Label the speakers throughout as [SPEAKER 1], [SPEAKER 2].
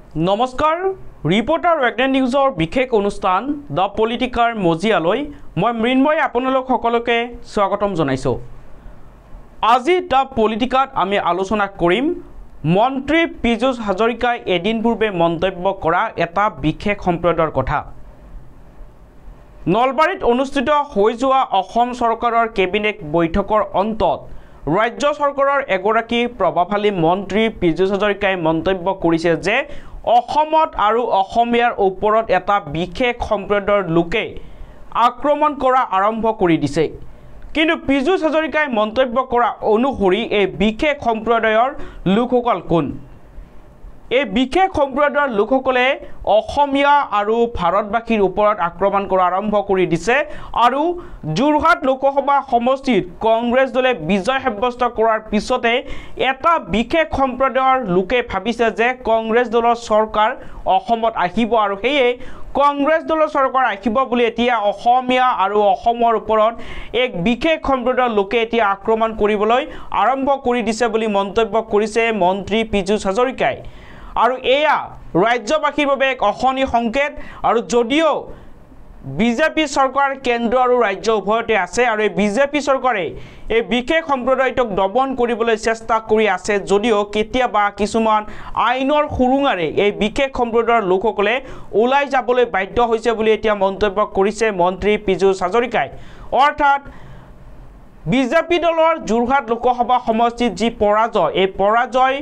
[SPEAKER 1] নমস্কাৰ ৰিপৰ্টাৰ ৱেগনেট নিউজৰ বিশেষ অনুষ্ঠান দ্য পলিটিকাৰ মজিয়ালৈ মই মৃন্ময় আপোনালোক সকলোকে স্বাগতম জনাইছো। আজি দ্য পলিটিকাত আমি আলোচনা কৰিম মন্ত্ৰী পীযুষ হাজৰিকাই এদিন পূৰ্বে মন্তব্য কৰা এটা বিশেষ সম্প্ৰদায়ৰ কথা। নলবাৰীত অনুষ্ঠিত হৈ যোৱা অসম চৰকাৰৰ কেবিনেট বৈঠকৰ অন্তত ৰাজ্য চৰকাৰৰ এগৰাকী প্ৰভাৱশালী মন্ত্ৰী পীযুষ হাজৰিকাই মন্তব্য কৰিছে যে অসমত আৰু অসমীয়াৰ ওপৰত এটা বিশেষ সম্প্ৰদায়ৰ লোকে আক্ৰমণ কৰা আৰম্ভ কৰি দিছে। কিন্তু পীযুষ হাজৰিকাই মন্তব্য কৰা অনুসৰি এই বিশেষ সম্প্ৰদায়ৰ লোকসকল কোন? এই বিশেষ সম্প্ৰদায়ৰ লোকসকলে অসমীয়া আৰু ভাৰতবাসীৰ ওপৰত আক্ৰমণ কৰা আৰম্ভ কৰি দিছে আৰু যোৰহাট লোকসভা সমষ্টিত কংগ্ৰেছ দলে বিজয় সাব্যস্ত কৰাৰ পিছতে এটা বিশেষ সম্প্ৰদায়ৰ লোকে ভাবিছে যে কংগ্ৰেছ দলৰ চৰকাৰ অসমত আহিব আৰু সেয়ে কংগ্ৰেছ দলৰ চৰকাৰ আহিব বুলি এতিয়া অসমীয়া আৰু অসমৰ ওপৰত এক বিশেষ সম্প্ৰদায়ৰ লোকে এতিয়া আক্ৰমণ কৰিবলৈ আৰম্ভ কৰি দিছে বুলি মন্তব্য কৰিছে মন্ত্ৰী পীযুষ হাজৰিকাই। আৰু এয়া ৰাজ্যবাসীৰ বাবে এক অশনি সংকেত। আৰু যদিও বিজেপি চৰকাৰ কেন্দ্ৰ আৰু ৰাজ্য উভয়তে আছে আৰু এই বিজেপি চৰকাৰে এই বিশেষ সম্প্ৰদায়টোক দমন কৰিবলৈ চেষ্টা কৰি আছে, যদিও কেতিয়াবা কিছুমান আইনৰ সুৰুঙাৰে এই বিশেষ সম্প্ৰদায়ৰ লোকসকলে ওলাই যাবলৈ বাধ্য হৈছে বুলি এতিয়া মন্তব্য কৰিছে মন্ত্ৰী পীযুষ হাজৰিকাই। অৰ্থাৎ বিজেপি দলৰ যোৰহাট লোকসভা সমষ্টিত যি পৰাজয়, এই পৰাজয়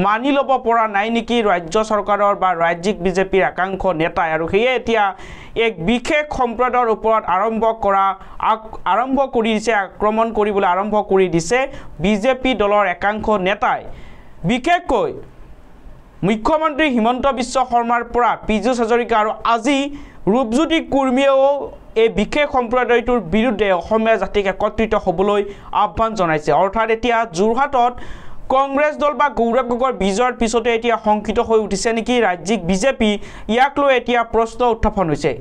[SPEAKER 1] মানি ল'ব পৰা নাই নেকি ৰাজ্য চৰকাৰৰ বা ৰাজ্যিক বিজেপিৰ একাংশ নেতাই, আৰু সেয়ে এতিয়া এক বিশেষ সম্প্ৰদায়ৰ ওপৰত আৰম্ভ কৰি দিছে, আক্ৰমণ কৰিবলৈ আৰম্ভ কৰি দিছে বিজেপি দলৰ একাংশ নেতাই। বিশেষকৈ মুখ্যমন্ত্ৰী হিমন্ত বিশ্ব শৰ্মাৰ পৰা পীযুষ হাজৰিকা আৰু আজি ৰূপজ্যোতি কুৰ্মীয়েও এই বিশেষ সম্প্ৰদায়টোৰ বিৰুদ্ধে অসমীয়া জাতিক একত্ৰিত হ'বলৈ আহ্বান জনাইছে। অৰ্থাৎ এতিয়া যোৰহাটত কংগ্ৰেছ দল বা গৌৰৱ গগৈৰ বিজয়ৰ পিছতে এতিয়া শংকিত হৈ উঠিছে নেকি ৰাজ্যিক বিজেপি, ইয়াক লৈ এতিয়া প্ৰশ্ন উত্থাপন হৈছে।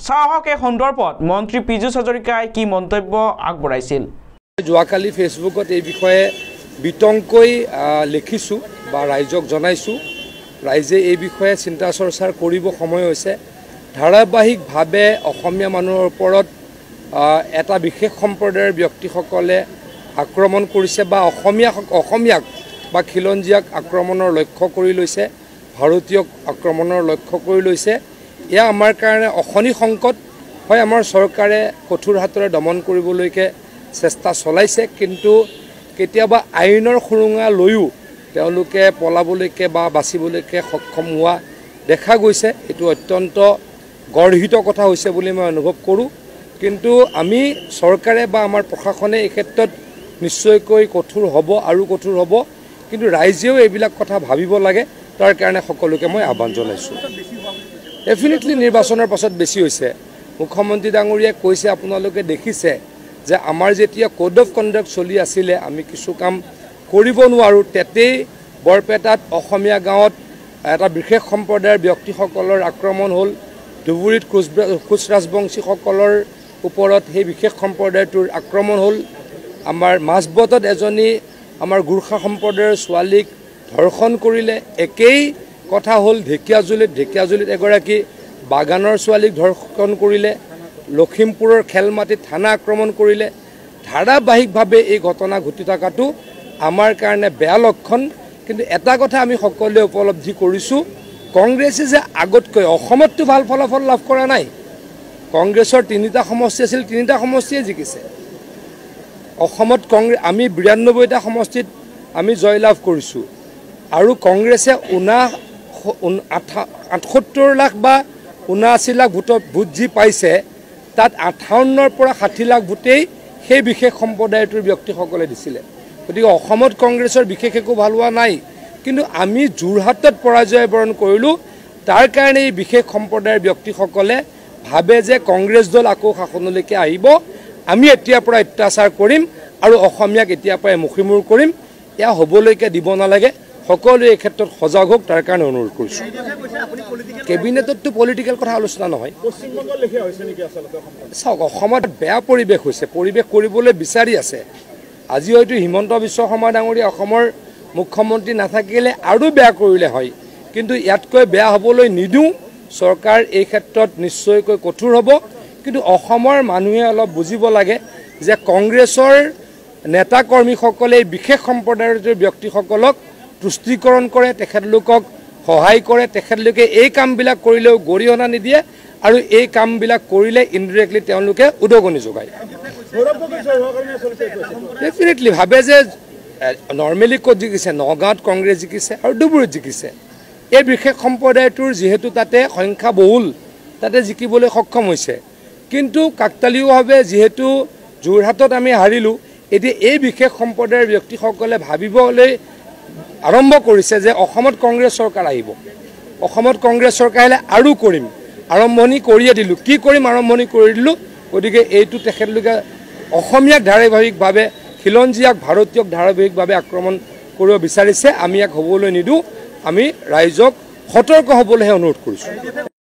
[SPEAKER 1] চাহক এই সন্দৰ্ভত মন্ত্ৰী পীযুষ হাজৰিকাই কি মন্তব্য আগবঢ়াইছিল।
[SPEAKER 2] যোৱাকালি ফেচবুকত এই বিষয়ে বিতংকৈ লিখিছোঁ বা ৰাইজক জনাইছোঁ। ৰাইজে এই বিষয়ে চিন্তা চৰ্চাৰ কৰিব সময় হৈছে। ধাৰাবাহিকভাৱে অসমীয়া মানুহৰ ওপৰত এটা বিশেষ সম্প্ৰদায়ৰ ব্যক্তিসকলে আক্ৰমণ কৰিছে বা অসমীয়াক বা খিলঞ্জীয়াক আক্ৰমণৰ লক্ষ্য কৰি লৈছে, ভাৰতীয়ক আক্ৰমণৰ লক্ষ্য কৰি লৈছে। এয়া আমাৰ কাৰণে অশনি সংকট হয়। আমাৰ চৰকাৰে কঠোৰ হাতেৰে দমন কৰিবলৈকে চেষ্টা চলাইছে, কিন্তু কেতিয়াবা আইনৰ সুৰুঙা লৈও তেওঁলোকে পলাবলৈকে বা বাচিবলৈকে সক্ষম হোৱা দেখা গৈছে। এইটো অত্যন্ত গৰ্হিত কথা হৈছে বুলি মই অনুভৱ কৰোঁ। কিন্তু আমি চৰকাৰে বা আমাৰ প্ৰশাসনে এই ক্ষেত্ৰত নিশ্চয়কৈ কঠোৰ হ'ব আৰু কঠোৰ হ'ব, কিন্তু ৰাইজেও এইবিলাক কথা ভাবিব লাগে। তাৰ কাৰণে সকলোকে মই আহ্বান জনাইছোঁ। ডেফিনেটলি নিৰ্বাচনৰ পাছত বেছি হৈছে। মুখ্যমন্ত্ৰী ডাঙৰীয়াই কৈছে, আপোনালোকে দেখিছে যে আমাৰ যেতিয়া কোড অফ কণ্ডাক্ট চলি আছিলে আমি কিছু কাম কৰিব নোৱাৰোঁ। তেতেই বৰপেটাত অসমীয়া গাঁৱত এটা বিশেষ সম্প্ৰদায়ৰ ব্যক্তিসকলৰ আক্ৰমণ হ'ল। ধুবুৰীত কোচ ৰাজবংশীসকলৰ ওপৰত সেই বিশেষ সম্প্ৰদায়টোৰ আক্ৰমণ হ'ল। আমাৰ মাজবটত এজনী আমাৰ গোৰ্খা সম্প্ৰদায়ৰ ছোৱালীক ধৰ্ষণ কৰিলে। একেই কথা হ'ল ঢেকীয়াজুলিত এগৰাকী বাগানৰ ছোৱালীক ধৰ্ষণ কৰিলে। লখিমপুৰৰ খেলমাটিত থানা আক্ৰমণ কৰিলে। ধাৰাবাহিকভাৱে এই ঘটনা ঘটি থকাটো আমাৰ কাৰণে বেয়া লক্ষণ। কিন্তু এটা কথা আমি সকলোৱে উপলব্ধি কৰিছোঁ, কংগ্ৰেছে যে আগতকৈ অসমততো ভাল ফলাফল লাভ কৰা নাই। কংগ্ৰেছৰ 3টা সমষ্টি আছিল, 3টা সমষ্টিয়ে জিকিছে। অসমত আমি 92টা সমষ্টিত আমি জয়লাভ কৰিছোঁ আৰু কংগ্ৰেছে 78 লাখ বা 79 লাখ ভোট যি পাইছে, তাত 58ৰ পৰা 60 লাখ ভোটেই সেই বিশেষ সম্প্ৰদায়টোৰ ব্যক্তিসকলে দিছিলে। গতিকে অসমত কংগ্ৰেছৰ বিশেষ একো ভাল হোৱা নাই, কিন্তু আমি যোৰহাটত পৰাজয় বৰণ কৰিলোঁ। তাৰ কাৰণে এই বিশেষ সম্প্ৰদায়ৰ ব্যক্তিসকলে ভাবে যে কংগ্ৰেছ দল আকৌ শাসনলৈকে আহিব, আমি এতিয়াৰ পৰা অত্যাচাৰ কৰিম আৰু অসমীয়াক এতিয়াৰ পৰাই মুখিমূৰ কৰিম। এয়া হ'বলৈকে দিব নালাগে। সকলোৱে এই ক্ষেত্ৰত সজাগ হওক, তাৰ কাৰণে অনুৰোধ কৰিছোঁ। কেবিনেটততো পলিটিকেল কথা আলোচনা নহয়। চাওক, অসমত বেয়া পৰিৱেশ হৈছে, পৰিৱেশ কৰিবলৈ বিচাৰি আছে। আজি হয়তো হিমন্ত বিশ্ব শৰ্মা ডাঙৰীয়া অসমৰ মুখ্যমন্ত্ৰী নাথাকিলে আৰু বেয়া কৰিলে হয়, কিন্তু ইয়াতকৈ বেয়া হ'বলৈ নিদিওঁ চৰকাৰ এই ক্ষেত্ৰত নিশ্চয়কৈ কঠোৰ হ'ব কিন্তু অসমৰ মানুহে অলপ বুজিব লাগে যে কংগ্ৰেছৰ নেতা কৰ্মীসকলে বিশেষ সম্প্ৰদায়ৰ ব্যক্তিসকলক তুষ্টিকৰণ কৰে তেখেতলোকক সহায় কৰে তেখেতলোকে এই কামবিলাক কৰিলেও গৰিহণা নিদিয়ে আৰু এই কামবিলাক কৰিলে ইনডিৰেক্টলি তেওঁলোকে উদগনি যোগায় ডেফিনেটলি ভাবে যে নৰ্মেলি ক'ত জিকিছে নগাঁৱত কংগ্ৰেছ জিকিছে আৰু ডুবুৰীত জিকিছে এই বিশেষ সম্প্ৰদায়টোৰ যিহেতু তাতে সংখ্যা বহুল তাতে জিকিবলৈ সক্ষম হৈছে কিন্তু কাকতালীয়ভাৱে যিহেতু যোৰহাটত আমি হাৰিলোঁ এতিয়া এই বিশেষ সম্প্ৰদায়ৰ ব্যক্তিসকলে ভাবিবলৈ আৰম্ভ কৰিছে যে অসমত কংগ্ৰেছ চৰকাৰ আহিব অসমত কংগ্ৰেছ চৰকাৰ আহিলে আৰু কৰিম আৰম্ভণি কৰিয়ে দিলোঁ কি কৰিম আৰম্ভণি কৰি দিলোঁ গতিকে এইটো তেখেতলোকে অসমীয়াক ধাৰাবাহিকভাৱে খিলঞ্জীয়াক ভাৰতীয়ক ধাৰাবাহিকভাৱে আক্ৰমণ কৰিব বিচাৰিছে আমি ইয়াক হ'বলৈ নিদিওঁ আমি ৰাইজক সতৰ্ক হ'বলৈহে অনুৰোধ কৰিছোঁ